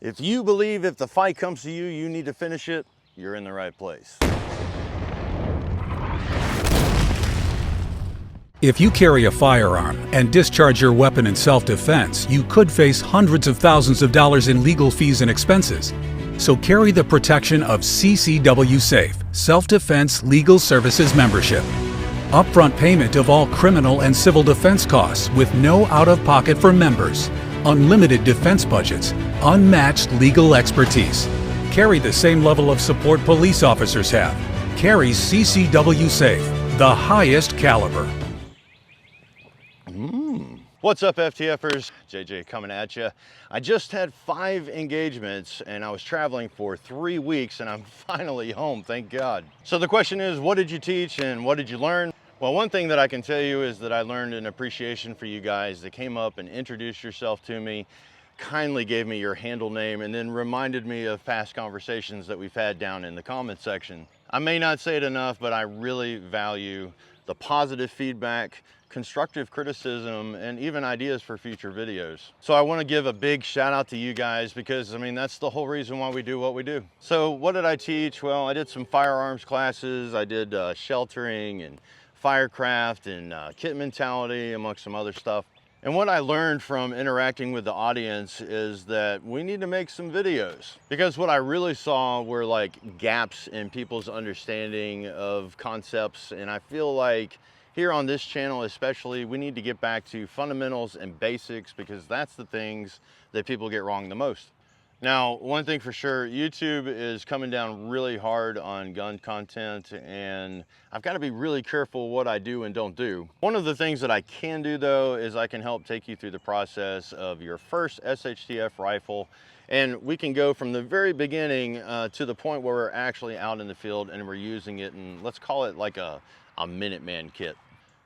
If you believe if the fight comes to you, you need to finish it, you're in the right place. If you carry a firearm and discharge your weapon in self-defense, you could face hundreds of thousands of dollars in legal fees and expenses. So carry the protection of CCW Safe, Self-Defense Legal Services membership. Upfront payment of all criminal and civil defense costs with no out-of-pocket for members. Unlimited defense budgets, unmatched legal expertise. Carry the same level of support police officers have. Carry CCW Safe, the highest caliber. What's up, FTFers? JJ coming at you. I just had 5 engagements and I was traveling for 3 weeks and I'm finally home, thank God. So the question is, what did you teach and what did you learn? Well, one thing that I can tell you is that I learned an appreciation for you guys that came up and introduced yourself to me, kindly gave me your handle name, and then reminded me of past conversations that we've had down in the comment section. I may not say it enough, but I really value the positive feedback, constructive criticism, and even ideas for future videos. So I want to give a big shout out to you guys because, I mean, that's the whole reason why we do what we do. So what did I teach? Well, I did some firearms classes. I did sheltering and firecraft and kit mentality, amongst some other stuff. And what I learned from interacting with the audience is that we need to make some videos, because what I really saw were like gaps in people's understanding of concepts. And I feel like here on this channel especially, we need to get back to fundamentals and basics, because that's the things that people get wrong the most. Now, one thing for sure, YouTube is coming down really hard on gun content, and I've got to be really careful what I do and don't do. One of the things that I can do though is I can help take you through the process of your first SHTF rifle, and we can go from the very beginning to the point where we're actually out in the field and we're using it, and let's call it like a Minuteman kit.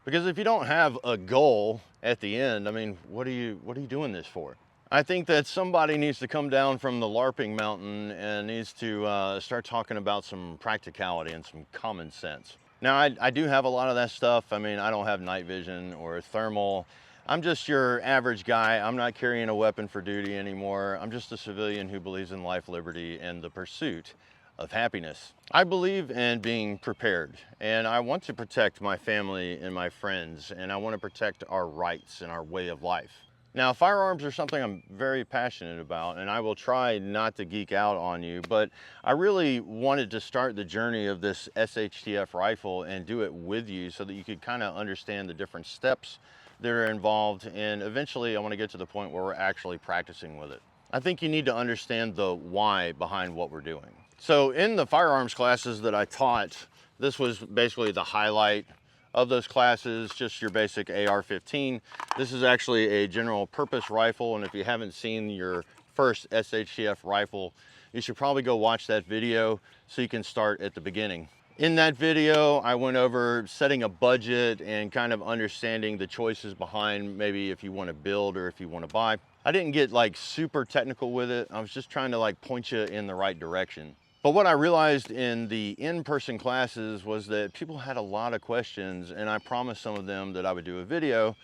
Because if you don't have a goal at the end, I mean, what are you doing this for? I think that somebody needs to come down from the LARPing mountain and needs to start talking about some practicality and some common sense. Now, I do have a lot of that stuff. I mean, I don't have night vision or thermal. I'm just your average guy. I'm not carrying a weapon for duty anymore. I'm just a civilian who believes in life, liberty, and the pursuit of happiness. I believe in being prepared, and I want to protect my family and my friends, and I want to protect our rights and our way of life. Now, firearms are something I'm very passionate about, and I will try not to geek out on you, but I really wanted to start the journey of this SHTF rifle and do it with you so that you could kind of understand the different steps that are involved, and eventually I want to get to the point where we're actually practicing with it. I think you need to understand the why behind what we're doing. So in the firearms classes that I taught, this was basically the highlight of those classes, just your basic AR-15. This is actually a general purpose rifle, and if you haven't seen your first SHTF rifle, you should probably go watch that video so you can start at the beginning. In that video, I went over setting a budget and kind of understanding the choices behind maybe if you want to build or if you want to buy. I didn't get like super technical with it. I was just trying to like point you in the right direction. But what I realized in the in-person classes was that people had a lot of questions, and I promised some of them that I would do a video,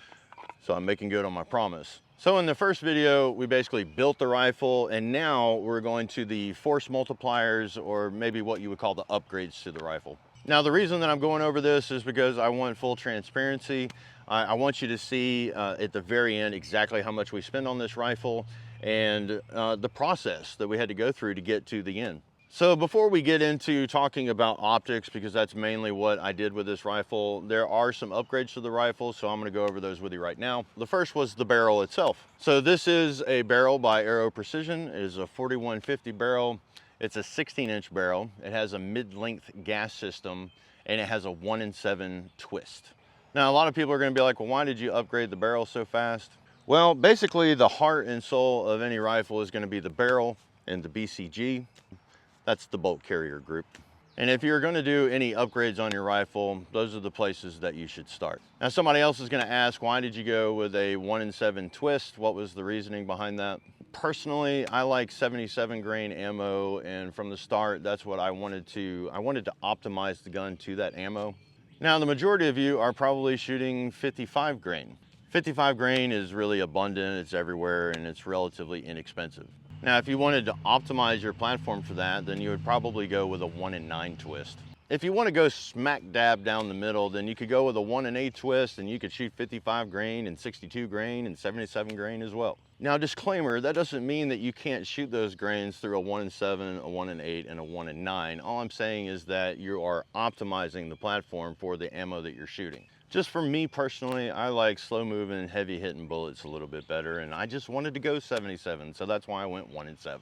so I'm making good on my promise. So in the first video, we basically built the rifle, and now we're going to the force multipliers, or maybe what you would call the upgrades to the rifle. Now, the reason that I'm going over this is because I want full transparency. I want you to see at the very end exactly how much we spend on this rifle and the process that we had to go through to get to the end. So before we get into talking about optics, because that's mainly what I did with this rifle, there are some upgrades to the rifle, so I'm going to go over those with you right now. The first was the barrel itself. So this is a barrel by Aero Precision. It is a 4150 barrel. It's a 16-inch barrel. It has a mid-length gas system, and it has a 1-in-7 twist. Now, a lot of people are going to be like, well, why did you upgrade the barrel so fast? Well, basically, the heart and soul of any rifle is going to be the barrel and the BCG. That's the bolt carrier group. And if you're going to do any upgrades on your rifle, those are the places that you should start. Now, somebody else is going to ask, why did you go with a 1-in-7 twist? What was the reasoning behind that? Personally, I like 77 grain ammo, and from the start, that's what I wanted to optimize the gun to that ammo. Now, the majority of you are probably shooting 55 grain. 55 grain is really abundant, it's everywhere, and it's relatively inexpensive. Now, if you wanted to optimize your platform for that, then you would probably go with a 1-in-9 twist. If you want to go smack dab down the middle, then you could go with a 1-in-8 twist, and you could shoot 55 grain and 62 grain and 77 grain as well. Now, disclaimer, that doesn't mean that you can't shoot those grains through a 1-in-7, a 1-in-8, and a 1-in-9. All I'm saying is that you are optimizing the platform for the ammo that you're shooting. Just for me personally, I like slow moving, heavy hitting bullets a little bit better, and I just wanted to go 77, so that's why I went 1-in-7.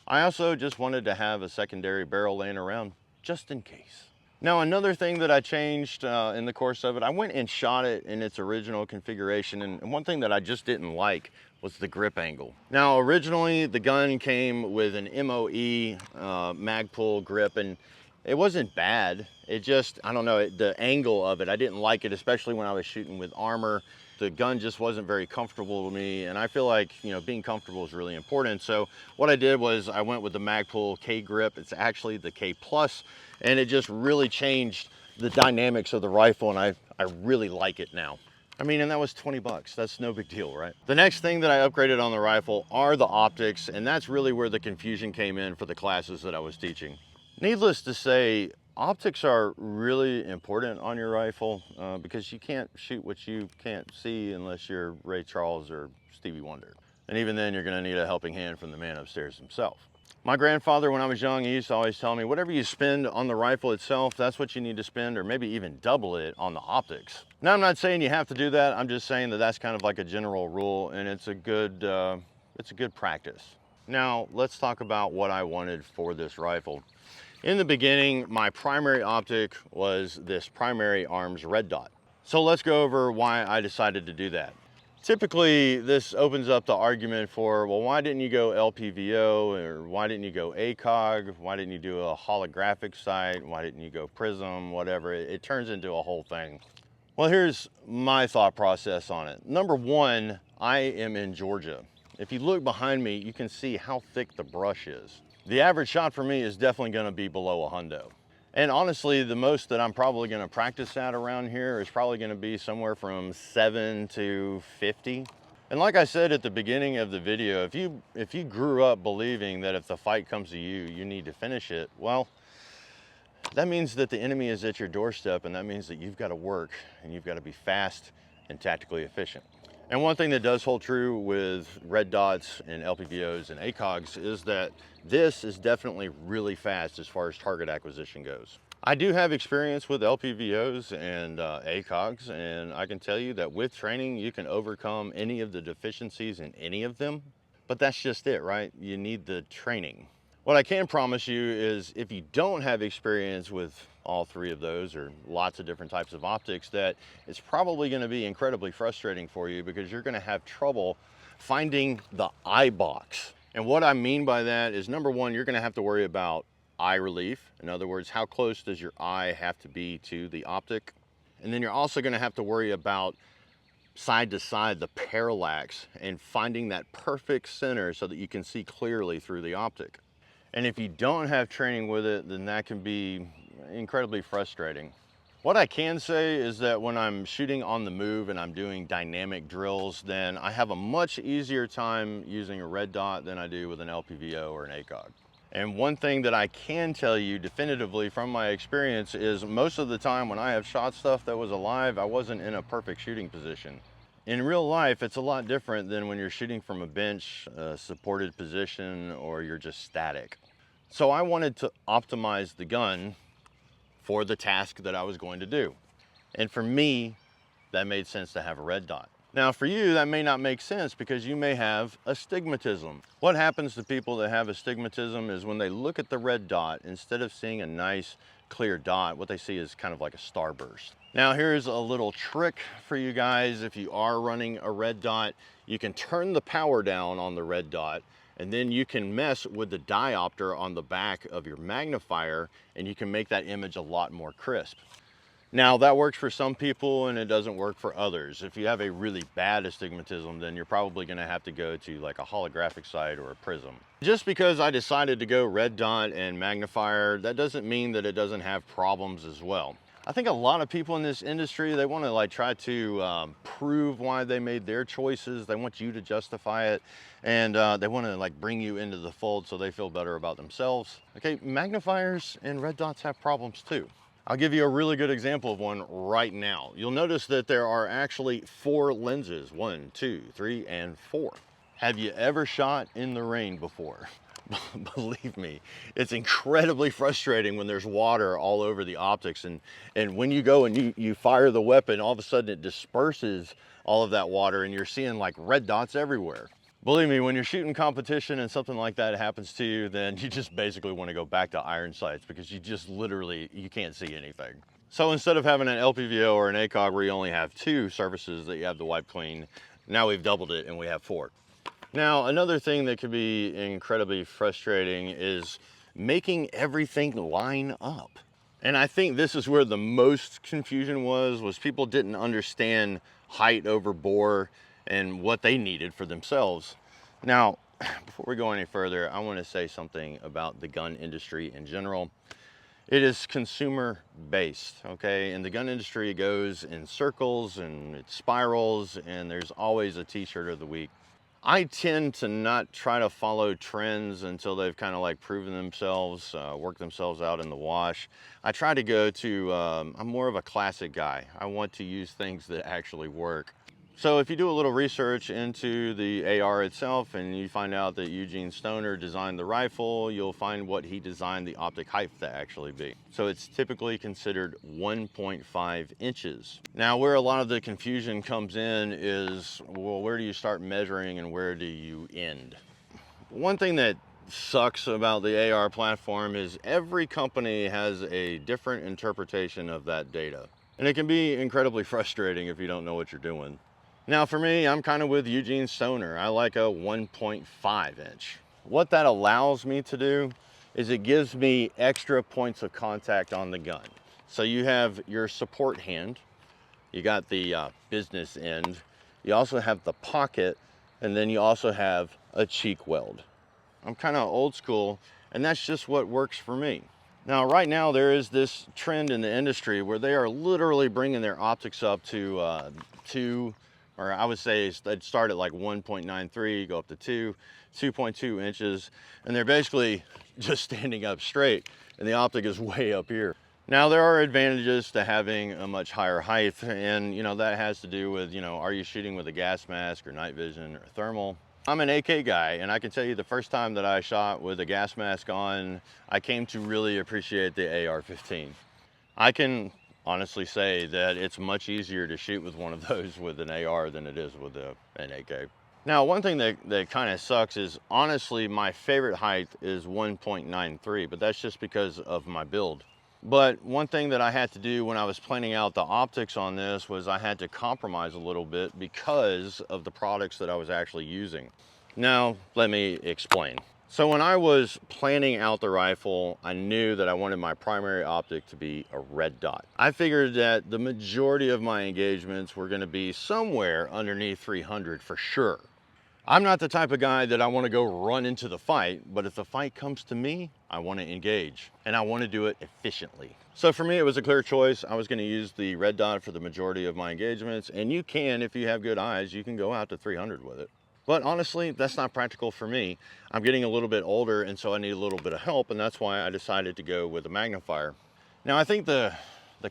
I also just wanted to have a secondary barrel laying around just in case. Now, another thing that I changed in the course of it, I went and shot it in its original configuration, and one thing that I just didn't like was the grip angle. Now, originally the gun came with an MOE Magpul grip, and it wasn't bad. It just, I don't know, the angle of it, I didn't like it, especially when I was shooting with armor. The gun just wasn't very comfortable to me, and I feel like, you know, being comfortable is really important. So what I did was I went with the Magpul K grip. It's actually the K Plus, and it just really changed the dynamics of the rifle, and I really like it now. I mean, and that was 20 bucks. That's no big deal, right? The next thing that I upgraded on the rifle are the optics, and that's really where the confusion came in for the classes that I was teaching. Needless to say, optics are really important on your rifle because you can't shoot what you can't see unless you're Ray Charles or Stevie Wonder. And even then, you're gonna need a helping hand from the man upstairs himself. My grandfather, when I was young, he used to always tell me, whatever you spend on the rifle itself, that's what you need to spend, or maybe even double it on the optics. Now, I'm not saying you have to do that. I'm just saying that that's kind of like a general rule, and it's a good practice. Now, let's talk about what I wanted for this rifle. In the beginning, my primary optic was this primary arms red dot. So let's go over why I decided to do that. Typically, this opens up the argument for, well, why didn't you go LPVO, or why didn't you go ACOG? Why didn't you do a holographic sight? Why didn't you go prism, whatever? It turns into a whole thing. Well, here's my thought process on it. Number one, I am in Georgia. If you look behind me, you can see how thick the brush is. The average shot for me is definitely gonna be below a hundo. And honestly, the most that I'm probably gonna practice at around here is probably gonna be somewhere from 7 to 50. And like I said at the beginning of the video, if you grew up believing that if the fight comes to you, you need to finish it, well, that means that the enemy is at your doorstep, and that means that you've gotta work, and you've gotta be fast and tactically efficient. And one thing that does hold true with red dots and LPVOs and ACOGs is that this is definitely really fast as far as target acquisition goes. I do have experience with LPVOs and ACOGs, and I can tell you that with training, you can overcome any of the deficiencies in any of them, but that's just it, right? You need the training. What I can promise you is if you don't have experience with all three of those or lots of different types of optics, that it's probably going to be incredibly frustrating for you because you're going to have trouble finding the eye box. And what I mean by that is, number one, you're going to have to worry about eye relief. In other words, how close does your eye have to be to the optic? And then you're also going to have to worry about side to side, the parallax, and finding that perfect center so that you can see clearly through the optic. And if you don't have training with it, then that can be incredibly frustrating. What I can say is that when I'm shooting on the move and I'm doing dynamic drills, then I have a much easier time using a red dot than I do with an LPVO or an ACOG. And one thing that I can tell you definitively from my experience is most of the time when I have shot stuff that was alive, I wasn't in a perfect shooting position. In real life, it's a lot different than when you're shooting from a bench, a supported position, or you're just static. So I wanted to optimize the gun for the task that I was going to do. And for me, that made sense to have a red dot. Now for you, that may not make sense because you may have astigmatism. What happens to people that have astigmatism is when they look at the red dot, instead of seeing a nice clear dot, what they see is kind of like a starburst. Now here's a little trick for you guys. If you are running a red dot, you can turn the power down on the red dot, and then you can mess with the diopter on the back of your magnifier, and you can make that image a lot more crisp. Now that works for some people and it doesn't work for others. If you have a really bad astigmatism, then you're probably gonna have to go to like a holographic sight or a prism. Just because I decided to go red dot and magnifier, that doesn't mean that it doesn't have problems as well. I think a lot of people in this industry, they want to like try to prove why they made their choices. They want you to justify it, and they want to like bring you into the fold so they feel better about themselves. Okay, magnifiers and red dots have problems too. I'll give you a really good example of one right now. You'll notice that there are actually 4 lenses, 1, 2, 3, and 4. Have you ever shot in the rain before? Believe me, it's incredibly frustrating when there's water all over the optics, and when you go and you fire the weapon, all of a sudden it disperses all of that water and you're seeing like red dots everywhere. Believe me, when you're shooting competition and something like that happens to you, then you just basically want to go back to iron sights because you just literally, you can't see anything. So instead of having an LPVO or an ACOG where you only have 2 surfaces that you have to wipe clean, now we've doubled it and we have 4. Now, another thing that could be incredibly frustrating is making everything line up. And I think this is where the most confusion was people didn't understand height over bore and what they needed for themselves. Now, before we go any further, I want to say something about the gun industry in general. It is consumer based, okay? And the gun industry goes in circles and it spirals, and there's always a t-shirt of the week. I tend to not try to follow trends until they've kind of like proven themselves, worked themselves out in the wash. I try to go to, I'm more of a classic guy. I want to use things that actually work. So if you do a little research into the AR itself and you find out that Eugene Stoner designed the rifle, you'll find what he designed the optic height to actually be. So it's typically considered 1.5 inches. Now, where a lot of the confusion comes in is, well, where do you start measuring and where do you end? One thing that sucks about the AR platform is every company has a different interpretation of that data. And it can be incredibly frustrating if you don't know what you're doing. Now for me, I'm kind of with Eugene Stoner. I like a 1.5 inch. What that allows me to do is it gives me extra points of contact on the gun. So you have your support hand, you got the business end, you also have the pocket, and then you also have a cheek weld. I'm kind of old school, and that's just what works for me. Now, right now, there is this trend in the industry where they are literally bringing their optics up to 2, or I would say they'd start at like 1.93, go up to 2, 2.2 inches, and they're basically just standing up straight, and the optic is way up here. Now, there are advantages to having a much higher height, and that has to do with, are you shooting with a gas mask or night vision or thermal? I'm an AK guy, and I can tell you the first time that I shot with a gas mask on, I came to really appreciate the AR-15. I can honestly say that it's much easier to shoot with one of those with an AR than it is with an AK. Now, one thing that kind of sucks is, honestly, my favorite height is 1.93, but that's just because of my build. But one thing that I had to do when I was planning out the optics on this was I had to compromise a little bit because of the products that I was actually using. Now, let me explain. So when I was planning out the rifle, I knew that I wanted my primary optic to be a red dot. I figured that the majority of my engagements were going to be somewhere underneath 300 for sure. I'm not the type of guy that I want to go run into the fight, but if the fight comes to me, I want to engage, and I want to do it efficiently. So for me, it was a clear choice. I was going to use the red dot for the majority of my engagements, and you can, if you have good eyes, you can go out to 300 with it. But honestly, that's not practical for me. I'm getting a little bit older, and so I need a little bit of help, and that's why I decided to go with a magnifier. Now, I think the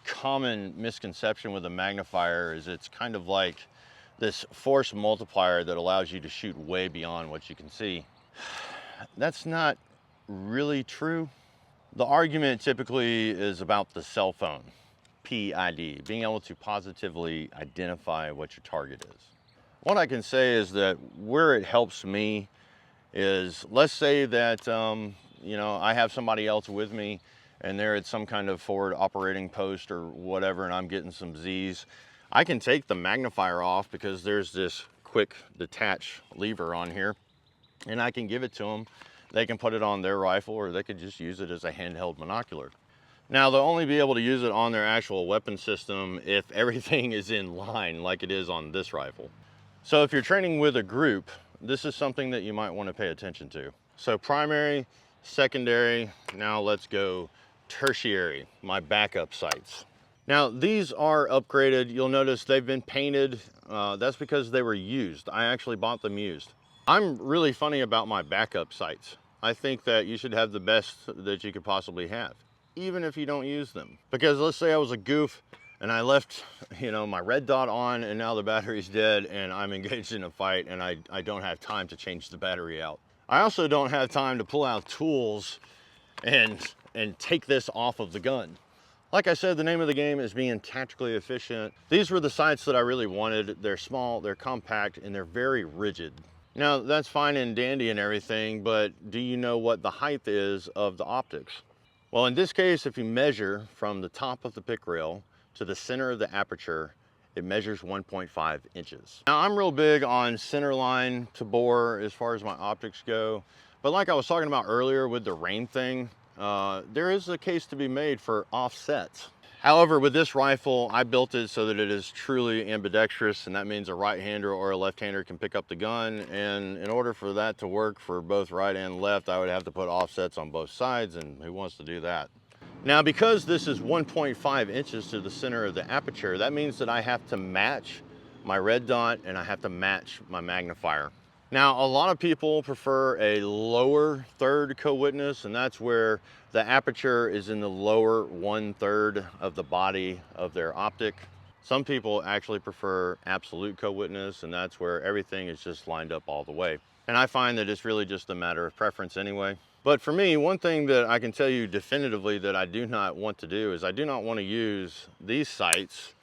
common misconception with a magnifier is it's kind of like this force multiplier that allows you to shoot way beyond what you can see. That's not really true. The argument typically is about the cell phone, PID, being able to positively identify what your target is. What I can say is that where it helps me is, let's say that I have somebody else with me and they're at some kind of forward operating post or whatever, and I'm getting some Z's. I can take the magnifier off because there's this quick detach lever on here, and I can give it to them. They can put it on their rifle, or they could just use it as a handheld binocular. Now, they'll only be able to use it on their actual weapon system if everything is in line like it is on this rifle. So if you're training with a group, this is something that you might want to pay attention to. So primary, secondary, now let's go tertiary, my backup sights. Now, these are upgraded. You'll notice they've been painted. That's because they were used. I actually bought them used. I'm really funny about my backup sights. I think that you should have the best that you could possibly have, even if you don't use them. Because let's say I was a goof and I left, my red dot on and now the battery's dead and I'm engaged in a fight and I don't have time to change the battery out. I also don't have time to pull out tools and take this off of the gun. Like I said, the name of the game is being tactically efficient. These were the sights that I really wanted. They're small, they're compact, and they're very rigid. Now, that's fine and dandy and everything, but do you know what the height is of the optics? Well, in this case, if you measure from the top of the pick rail to the center of the aperture, it measures 1.5 inches. Now, I'm real big on center line to bore as far as my optics go, but like I was talking about earlier with the rain thing, there is a case to be made for offsets. However, with this rifle, I built it so that it is truly ambidextrous, and that means a right-hander or a left-hander can pick up the gun. And in order for that to work for both right and left, I would have to put offsets on both sides, and who wants to do that? Now, because this is 1.5 inches to the center of the aperture, that means that I have to match my red dot and I have to match my magnifier. Now, a lot of people prefer a lower third co-witness, and that's where the aperture is in the lower 1/3 of the body of their optic. Some people actually prefer absolute co-witness, and that's where everything is just lined up all the way. And I find that it's really just a matter of preference anyway. But for me, one thing that I can tell you definitively that I do not want to do is I do not want to use these sights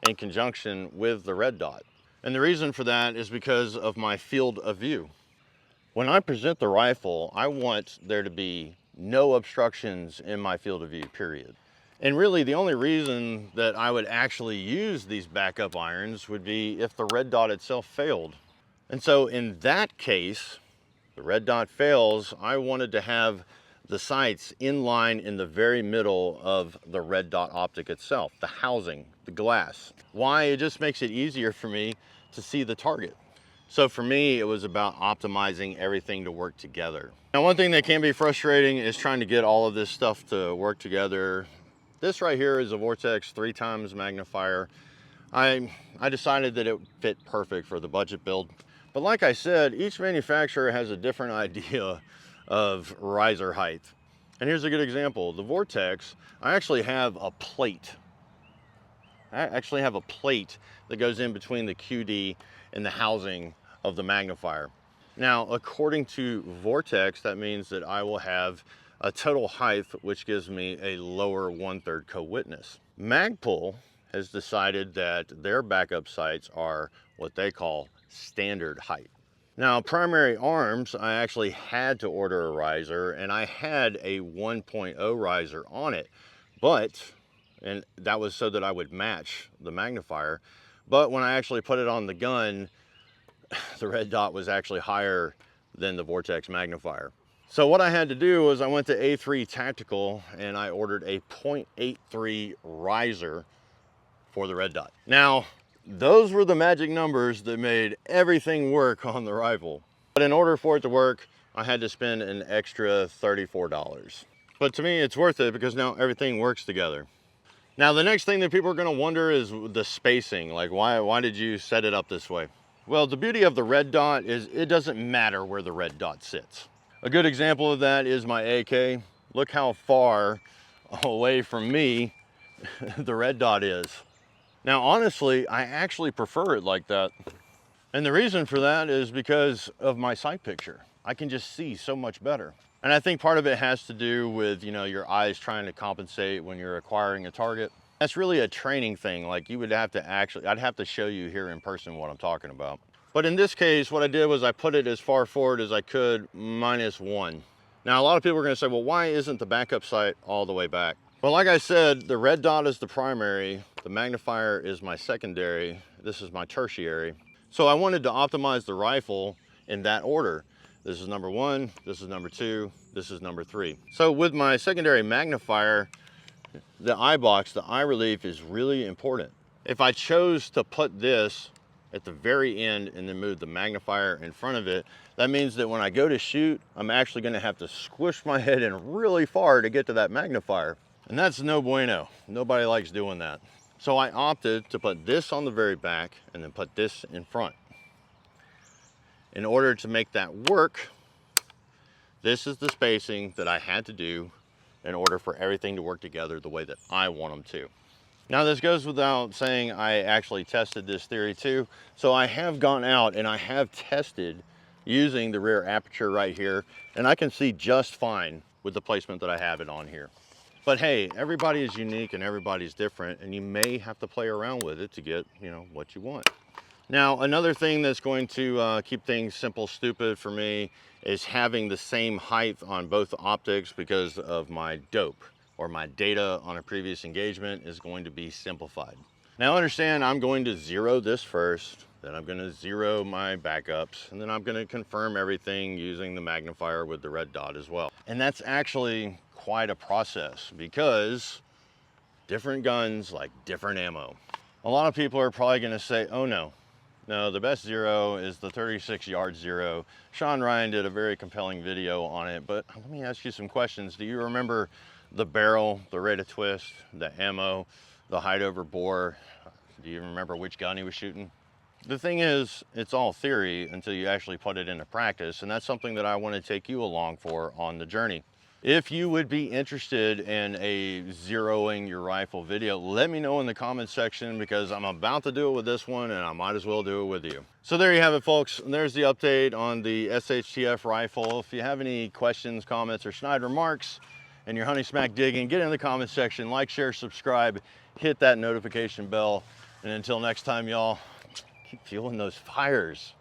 in conjunction with the red dot. And the reason for that is because of my field of view. When I present the rifle, I want there to be no obstructions in my field of view, period. And really the only reason that I would actually use these backup irons would be if the red dot itself failed. And so in that case, the red dot fails, I wanted to have the sights in line in the very middle of the red dot optic itself, the housing, the glass. Why? It just makes it easier for me to see the target. So for me, it was about optimizing everything to work together. Now, one thing that can be frustrating is trying to get all of this stuff to work together. This right here is a Vortex 3x magnifier. I decided that it fit perfect for the budget build. But like I said, each manufacturer has a different idea of riser height. And here's a good example. The Vortex, I actually have a plate. That goes in between the QD and the housing of the magnifier. Now, according to Vortex, that means that I will have a total height, which gives me a lower 1/3 co-witness. Magpul has decided that their backup sights are what they call standard height. Now, primary arms, I actually had to order a riser, and I had a 1.0 riser on it, and that was so that I would match the magnifier. But when I actually put it on the gun, the red dot was actually higher than the Vortex magnifier. So what I had to do was I went to A3 Tactical and I ordered a 0.83 riser for the red dot. Now, those were the magic numbers that made everything work on the rifle. But in order for it to work, I had to spend an extra $34. But to me, it's worth it because now everything works together. Now, the next thing that people are gonna wonder is the spacing. Like, why did you set it up this way? Well, the beauty of the red dot is it doesn't matter where the red dot sits. A good example of that is my AK. Look how far away from me the red dot is. Now, honestly, I actually prefer it like that. And the reason for that is because of my sight picture. I can just see so much better. And I think part of it has to do with, your eyes trying to compensate when you're acquiring a target. That's really a training thing. Like you would have to I'd have to show you here in person what I'm talking about. But in this case, what I did was I put it as far forward as I could, -1. Now, a lot of people are gonna say, well, why isn't the backup sight all the way back? Well, like I said, the red dot is the primary, the magnifier is my secondary, this is my tertiary. So I wanted to optimize the rifle in that order. This is number 1, this is number 2, this is number 3. So with my secondary magnifier, the eye box, the eye relief is really important. If I chose to put this at the very end and then move the magnifier in front of it, that means that when I go to shoot, I'm actually gonna have to squish my head in really far to get to that magnifier. And that's no bueno. Nobody likes doing that. So I opted to put this on the very back and then put this in front. In order to make that work, this is the spacing that I had to do in order for everything to work together the way that I want them to. Now this goes without saying, I actually tested this theory too. So I have gone out and I have tested using the rear aperture right here, and I can see just fine with the placement that I have it on here. But hey, everybody is unique and everybody's different, and you may have to play around with it to get, you know, what you want. Now, another thing that's going to keep things simple, stupid for me is having the same height on both optics, because of my dope, or my data on a previous engagement is going to be simplified. Now understand, I'm going to zero this first, then I'm going to zero my backups, and then I'm going to confirm everything using the magnifier with the red dot as well. And that's actually quite a process, because different guns like different ammo. A lot of people are probably going to say, oh no, the best zero is the 36-yard zero. Sean Ryan did a very compelling video on it, but let me ask you some questions. Do you remember the barrel, the rate of twist, the ammo, the height over bore? Do you remember which gun he was shooting? The thing is, it's all theory until you actually put it into practice, and that's something that I want to take you along for on the journey. If you would be interested in a zeroing your rifle video, let me know in the comments section, because I'm about to do it with this one and I might as well do it with you. So there you have it, folks. There's the update on the SHTF rifle. If you have any questions, comments, or snide remarks and you're hunting smack digging, get in the comments section, like, share, subscribe, hit that notification bell. And until next time, y'all, keep fueling those fires.